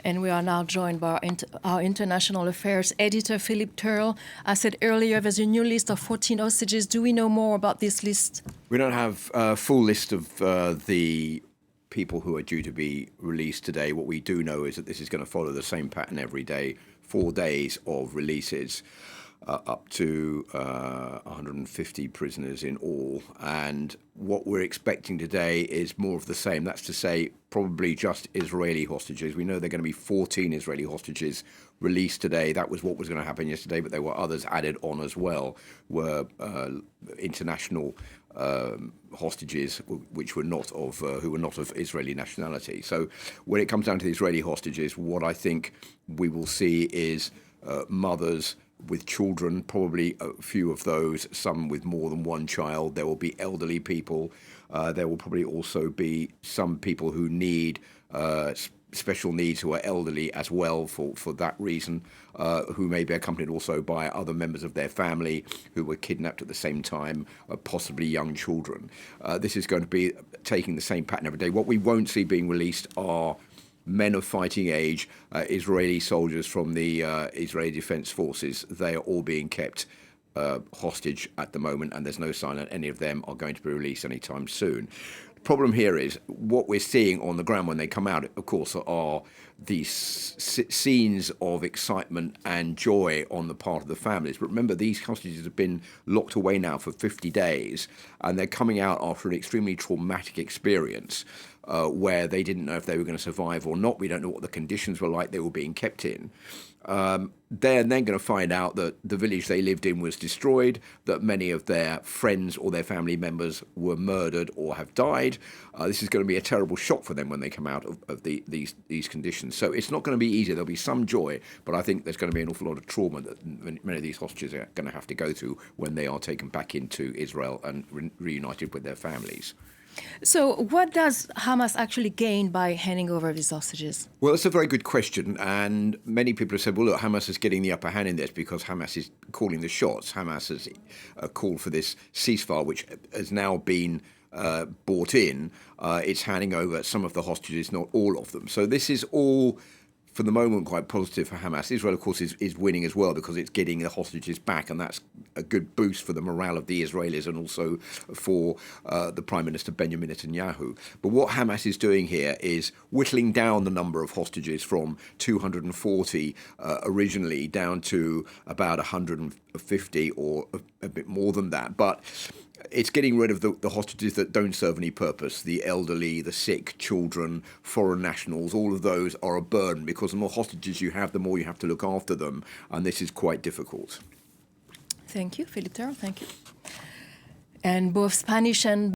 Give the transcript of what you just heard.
And we are now joined by our international affairs editor, Philip Turle. I said earlier there's a new list of 14 hostages. Do we know more about this list? We don't have a full list of the people who are due to be released today. What we do know is that this is going to follow the same pattern every day, 4 days of releases, up to 150 prisoners in all. And what we're expecting today is more of the same. That's to say, probably just Israeli hostages. We know there are going to be 14 Israeli hostages released today. That was what was going to happen yesterday, but there were others added on as well, were international hostages which were not of who were not of Israeli nationality. So when it comes down to the Israeli hostages, what I think we will see is mothers with children, probably a few of those, some with more than one child. There will be elderly people. There will probably also be some people who need special needs, who are elderly as well for that reason, who may be accompanied also by other members of their family who were kidnapped at the same time, possibly young children. This is going to be taking the same pattern every day. What we won't see being released are men of fighting age, Israeli soldiers from the Israeli Defense Forces. They are all being kept hostage at the moment, and there's no sign that any of them are going to be released anytime soon. The problem here is what we're seeing on the ground when they come out, of course, are these scenes of excitement and joy on the part of the families. But remember, these hostages have been locked away now for 50 days, and they're coming out after an extremely traumatic experience where they didn't know if they were going to survive or not. We don't know what the conditions were like they were being kept in. They're then going to find out that the village they lived in was destroyed, that many of their friends or their family members were murdered or have died. This is going to be a terrible shock for them when they come out of these conditions. So it's not going to be easy. There'll be some joy, but I think there's going to be an awful lot of trauma that many of these hostages are going to have to go through when they are taken back into Israel and reunited with their families. So what does Hamas actually gain by handing over these hostages? Well, that's a very good question. And many people have said, well, look, Hamas is getting the upper hand in this because Hamas is calling the shots. Hamas has called for this ceasefire, which has now been brought in. It's handing over some of the hostages, not all of them. So this is all, for the moment, quite positive for Hamas. Israel, of course, is winning as well because it's getting the hostages back, and that's a good boost for the morale of the Israelis and also for the Prime Minister Benjamin Netanyahu. But what Hamas is doing here is whittling down the number of hostages from 240 originally down to about 150 or a bit more than that. But it's getting rid of the hostages that don't serve any purpose, the elderly, the sick, children, foreign nationals. All of those are a burden because the more hostages you have, the more you have to look after them. And this is quite difficult. Thank you, Philip Turle. Thank you. And both Spanish and